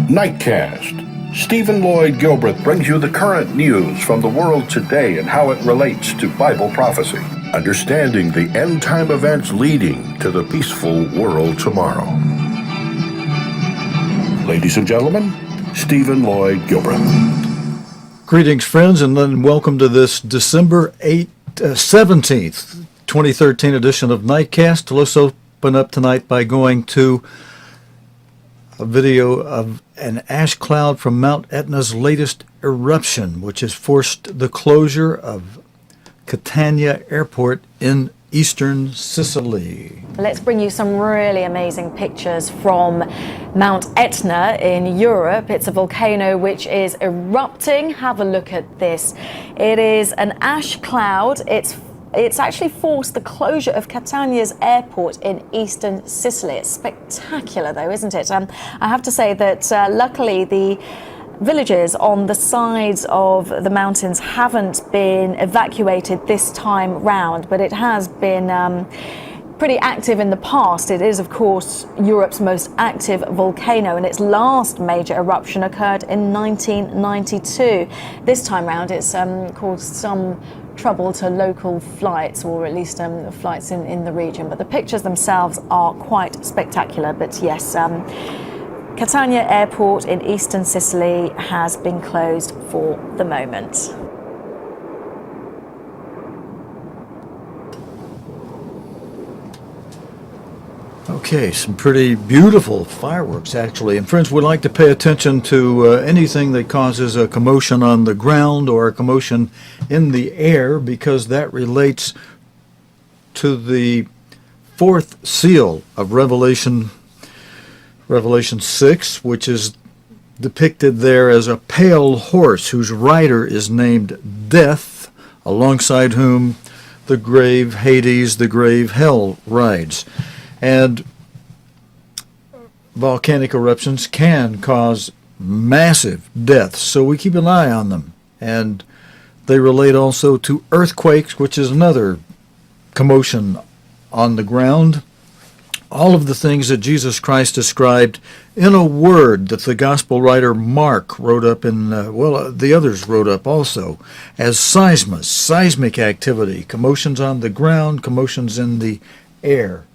Nightcast. Stephen Lloyd Gilbreth brings you the current news from the world today and how it relates to Bible prophecy. Understanding the end-time events leading to the peaceful world tomorrow. Ladies and gentlemen, Stephen Lloyd Gilbreth. Greetings, friends, and then welcome to this December 17th, 2013 edition of Nightcast. Let's open up tonight by going to a video of an ash cloud from Mount Etna's latest eruption, which has forced the closure of Catania Airport in eastern Sicily. Let's bring you some really amazing pictures from Mount Etna in Europe. It's a volcano which is erupting. Have a look at this. It is an ash cloud. It's actually forced the closure of Catania's airport in eastern Sicily. It's spectacular though, isn't it? I have to say that luckily the villages on the sides of the mountains haven't been evacuated this time round, but it has been pretty active in the past. It is, of course, Europe's most active volcano, and its last major eruption occurred in 1992. This time round, it's caused some trouble to local flights, or at least flights in the region. But the pictures themselves are quite spectacular. But yes, Catania Airport in eastern Sicily has been closed for the moment. Okay, some pretty beautiful fireworks, actually. And friends, we'd like to pay attention to anything that causes a commotion on the ground or a commotion in the air, because that relates to the fourth seal of Revelation 6, which is depicted there as a pale horse whose rider is named Death, alongside whom the grave Hades, the grave Hell, rides. And volcanic eruptions can cause massive deaths, so we keep an eye on them. And they relate also to earthquakes, which is another commotion on the ground. All of the things that Jesus Christ described in a word that the gospel writer Mark wrote up in, the others wrote up also, as seismos, seismic activity, commotions on the ground, commotions in the air.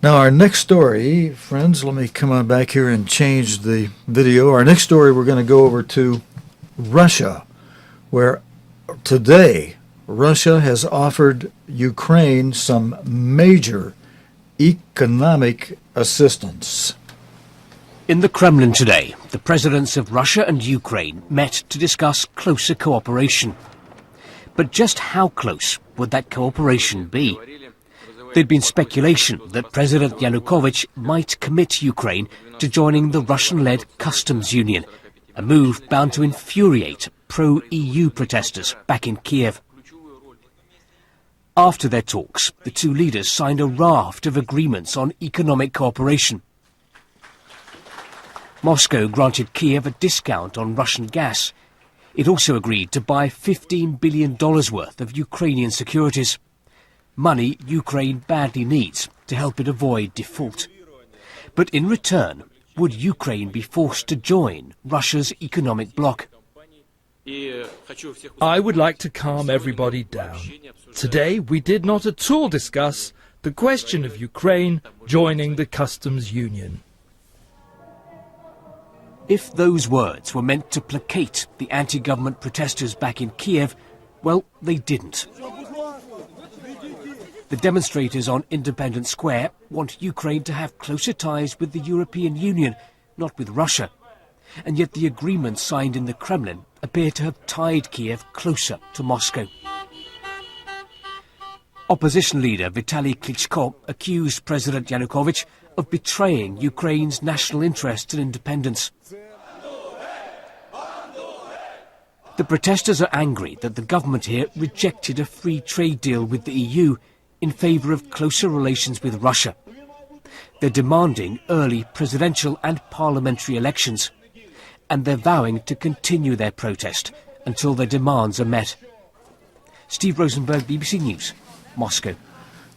Now, our next story, friends, let me come on back here and change the video. Our next story, we're going to go over to Russia, where today Russia has offered Ukraine some major economic assistance. In the Kremlin today, the presidents of Russia and Ukraine met to discuss closer cooperation. But just how close would that cooperation be? There'd been speculation that President Yanukovych might commit Ukraine to joining the Russian-led customs union, a move bound to infuriate pro-EU protesters back in Kiev. After their talks, the two leaders signed a raft of agreements on economic cooperation. Moscow granted Kiev a discount on Russian gas. It also agreed to buy $15 billion worth of Ukrainian securities. Money Ukraine badly needs to help it avoid default. But in return, would Ukraine be forced to join Russia's economic bloc? I would like to calm everybody down. Today we did not at all discuss the question of Ukraine joining the customs union. If those words were meant to placate the anti-government protesters back in Kiev, well, they didn't. The demonstrators on Independence Square want Ukraine to have closer ties with the European Union, not with Russia. And yet the agreements signed in the Kremlin appear to have tied Kiev closer to Moscow. Opposition leader Vitaly Klitschko accused President Yanukovych of betraying Ukraine's national interest and independence. The protesters are angry that the government here rejected a free trade deal with the EU in favour of closer relations with Russia. They're demanding early presidential and parliamentary elections, and they're vowing to continue their protest until their demands are met. Steve Rosenberg, BBC News, Moscow.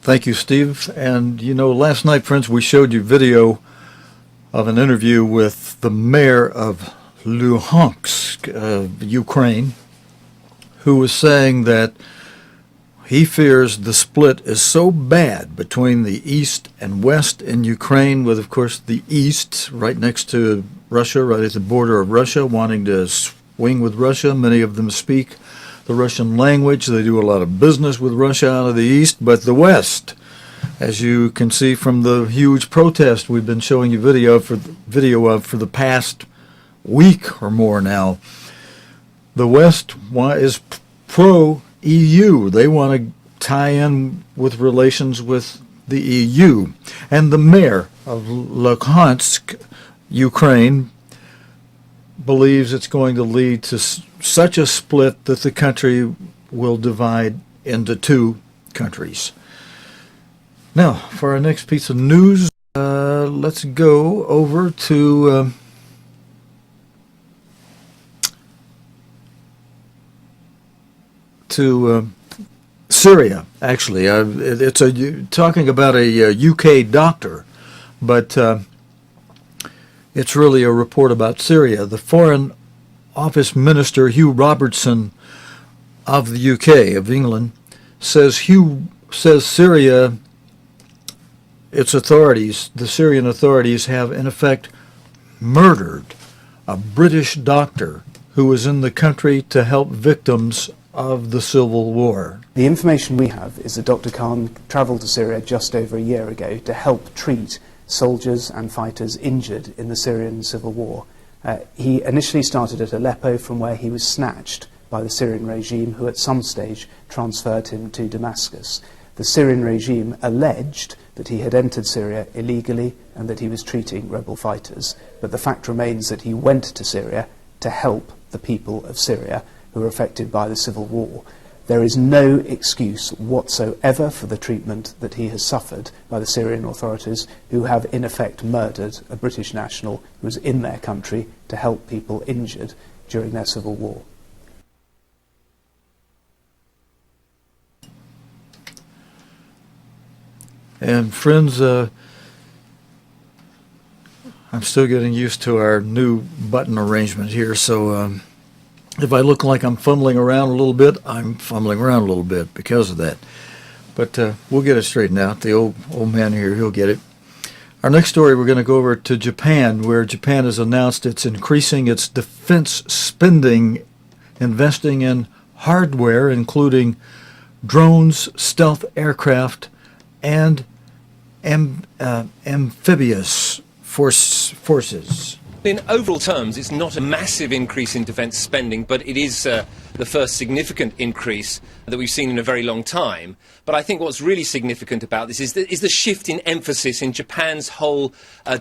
Thank you, Steve. And, you know, last night, friends, we showed you video of an interview with the mayor of Luhansk, Ukraine, who was saying that he fears the split is so bad between the east and west in Ukraine, with, of course, the east right next to Russia, right at the border of Russia, wanting to swing with Russia. Many of them speak the Russian language. They do a lot of business with Russia out of the east. But the west, as you can see from the huge protest we've been showing you video of for the past week or more now, the west is pro-EU. They want to tie in with relations with the EU. And the mayor of Luhansk, Ukraine, believes it's going to lead to such a split that the country will divide into two countries. Now, for our next piece of news, let's go over to Syria. Actually, it's talking about a UK doctor, but it's really a report about Syria. The Foreign Office Minister Hugh Robertson of the UK, of England, says Syria, its authorities, the Syrian authorities, have in effect murdered a British doctor who was in the country to help victims of the civil war. The information we have is that Dr. Khan travelled to Syria just over a year ago to help treat soldiers and fighters injured in the Syrian civil war. He initially started at Aleppo, from where he was snatched by the Syrian regime, who at some stage transferred him to Damascus. The Syrian regime alleged that he had entered Syria illegally and that he was treating rebel fighters, but the fact remains that he went to Syria to help the people of Syria who were affected by the civil war. There is no excuse whatsoever for the treatment that he has suffered by the Syrian authorities, who have in effect murdered a British national who was in their country to help people injured during their civil war. And friends, I'm still getting used to our new button arrangement here, so if I look like I'm fumbling around a little bit, I'm fumbling around a little bit because of that. But we'll get it straightened out. The old man here, he'll get it. Our next story, we're going to go over to Japan, where Japan has announced it's increasing its defense spending, investing in hardware, including drones, stealth aircraft, and amphibious forces. In overall terms, it's not a massive increase in defence spending, but it is the first significant increase that we've seen in a very long time. But I think what's really significant about this is the shift in emphasis in Japan's whole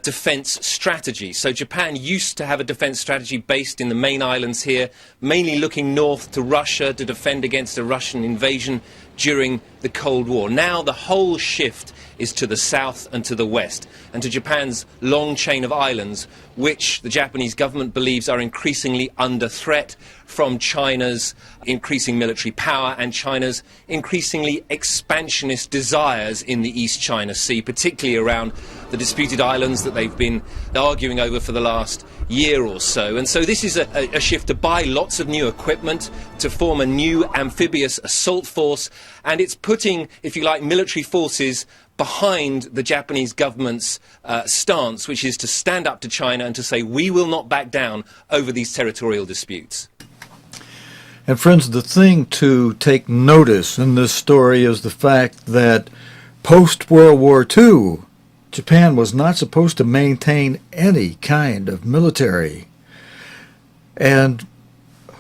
defence strategy. So Japan used to have a defence strategy based in the main islands here, mainly looking north to Russia to defend against a Russian invasion during the Cold War. Now the whole shift is to the south and to the west, and to Japan's long chain of islands, which the Japanese government believes are increasingly under threat from China's increasing military power and China's increasingly expansionist desires in the East China Sea, particularly around the disputed islands that they've been arguing over for the last year or so. And so this is a shift to buy lots of new equipment, to form a new amphibious assault force, and it's putting, if you like, military forces behind the Japanese government's stance, which is to stand up to China and to say, we will not back down over these territorial disputes. And friends, the thing to take notice in this story is the fact that post-World War II, Japan was not supposed to maintain any kind of military. And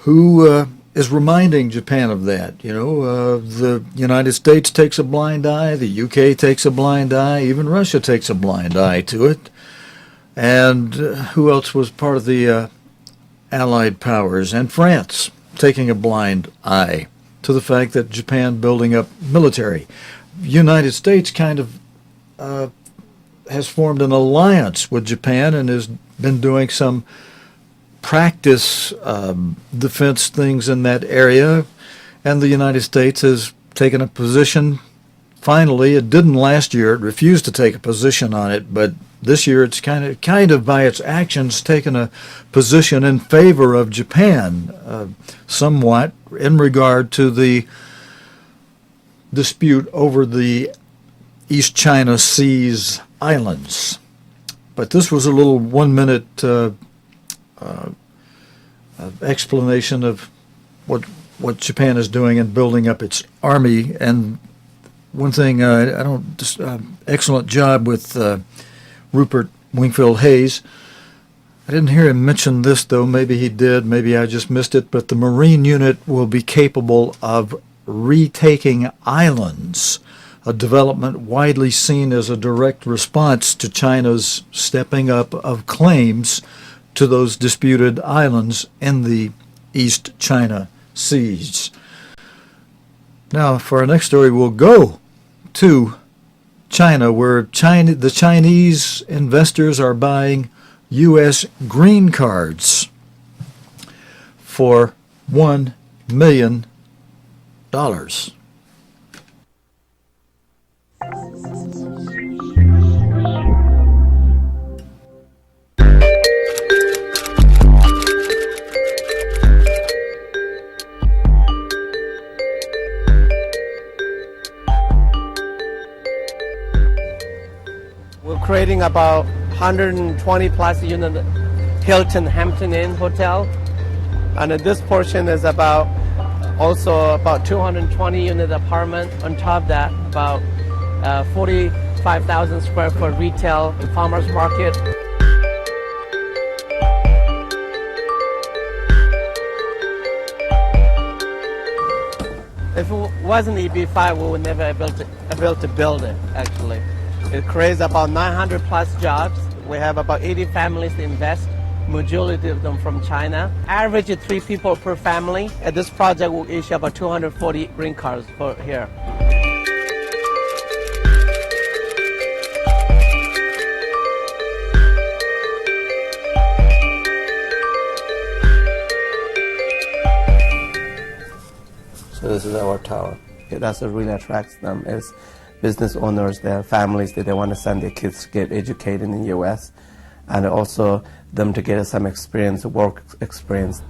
who is reminding Japan of that? You know, the United States takes a blind eye, the UK takes a blind eye, even Russia takes a blind eye to it. And who else was part of the Allied powers? And France taking a blind eye to the fact that Japan building up military. United States kind of has formed an alliance with Japan and has been doing some practice defense things in that area, and the United States has taken a position finally, it didn't last year. It refused to take a position on it, but this year it's kind of by its actions taken a position in favor of Japan, somewhat in regard to the dispute over the East China Sea's islands. But this was a little 1-minute explanation of what Japan is doing in building up its army. And one thing, excellent job with Rupert Wingfield Hayes. I didn't hear him mention this, though. Maybe he did. Maybe I just missed it. But the Marine unit will be capable of retaking islands, a development widely seen as a direct response to China's stepping up of claims to those disputed islands in the East China Seas. Now, for our next story, we'll go to China, where the Chinese investors are buying U.S. green cards for $1 million. We're creating about 120 plus unit Hilton Hampton Inn hotel, and this portion is about 220 unit apartment. On top of that, about 45,000 square foot retail and farmers market. If it wasn't EB5, we would never able to build it, actually. It creates about 900 plus jobs. We have about 80 families to invest, majority of them from China. Average of 3 people per family. At this project, we'll issue about 240 green cards for here. So this is our tower. That's what really attracts them is business owners, their families, that they want to send their kids to get educated in the U.S. and also them to get some experience, work experience.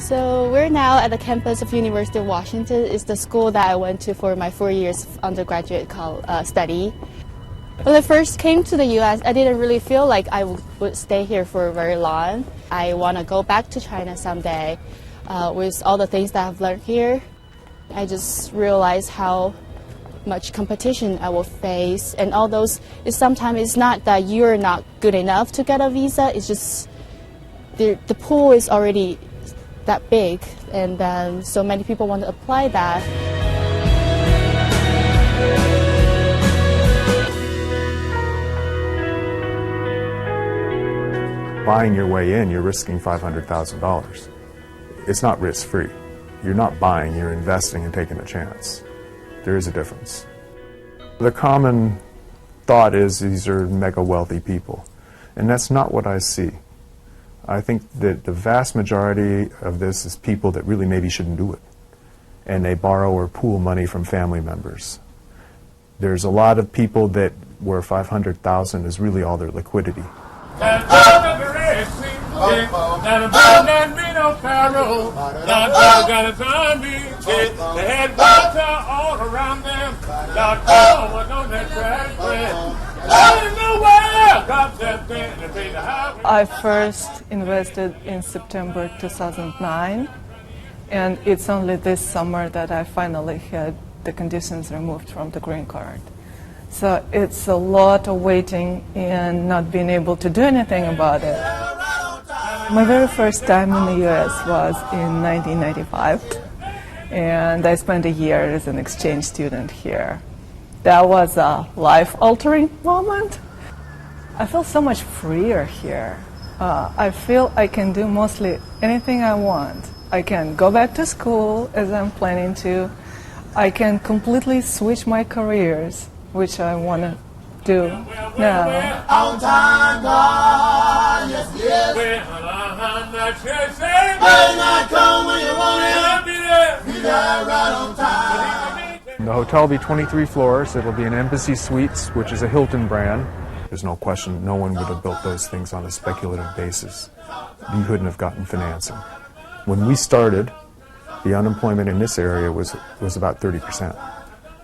So we're now at the campus of University of Washington. It's the school that I went to for my 4 years of undergraduate study. When I first came to the U.S., I didn't really feel like I would stay here for very long. I want to go back to China someday with all the things that I've learned here. I just realized how much competition I will face, and all those, sometimes it's not that you're not good enough to get a visa, it's just the pool is already that big, and so many people want to apply that. Buying your way in, you're risking $500,000. It's not risk-free. You're not buying, you're investing and taking a chance. There is a difference. The common thought is these are mega wealthy people, and that's not what I see. I think that the vast majority of this is people that really maybe shouldn't do it, and they borrow or pool money from family members. There's a lot of people that where $500,000 is really all their liquidity. I first invested in September 2009, and it's only this summer that I finally had the conditions removed from the green card. So it's a lot of waiting and not being able to do anything about it. My very first time in the U.S. was in 1995, and I spent a year as an exchange student here. That was a life-altering moment. I feel so much freer here. I feel I can do mostly anything I want. I can go back to school as I'm planning to. I can completely switch my careers, which I want to do now. The hotel will be 23 floors. It'll be an Embassy Suites, which is a Hilton brand. There's no question no one would have built those things on a speculative basis. You couldn't have gotten financing. When we started, the unemployment in this area was about 30%.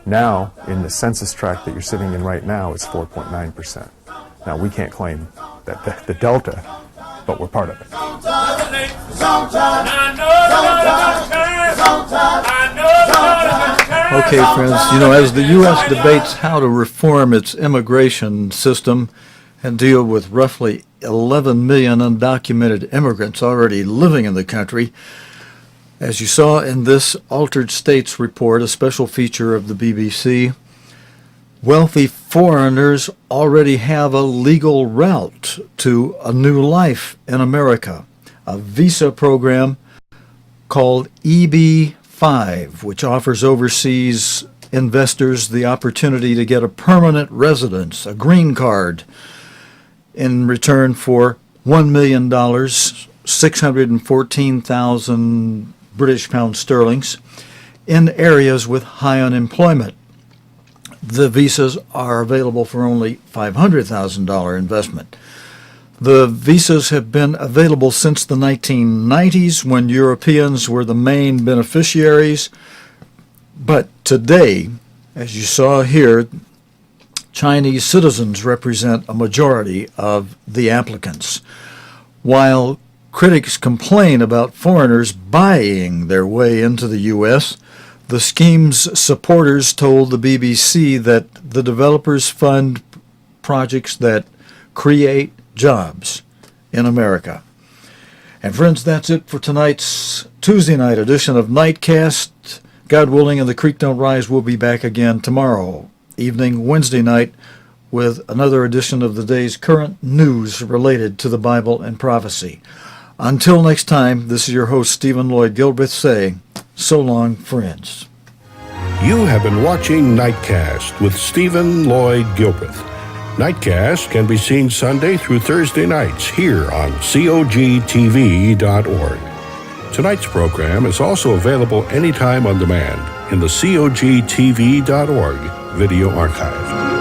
Now, in the census tract that you're sitting in right now, it's 4.9%. Now, we can't claim that the delta, but we're part of it. Okay, friends, as the U.S. debates how to reform its immigration system and deal with roughly 11 million undocumented immigrants already living in the country, as you saw in this Altered States report, a special feature of the BBC, wealthy foreigners already have a legal route to a new life in America, a visa program called EB-5, which offers overseas investors the opportunity to get a permanent residence, a green card, in return for $1 million, 614,000 British pounds sterlings, in areas with high unemployment. The visas are available for only $500,000 investment. The visas have been available since the 1990s when Europeans were the main beneficiaries. But today, as you saw here, Chinese citizens represent a majority of the applicants. While critics complain about foreigners buying their way into the U.S., the scheme's supporters told the BBC that the developers fund projects that create jobs in America. And friends, that's it for tonight's Tuesday night edition of Nightcast. God willing and the creek don't rise, we'll be back again tomorrow evening, Wednesday night, with another edition of the day's current news related to the Bible and prophecy. Until next time, this is your host, Stephen Lloyd Gilbreth, saying, so long, friends. You have been watching Nightcast with Stephen Lloyd Gilbreth. Nightcast can be seen Sunday through Thursday nights here on cogtv.org. Tonight's program is also available anytime on demand in the cogtv.org video archive.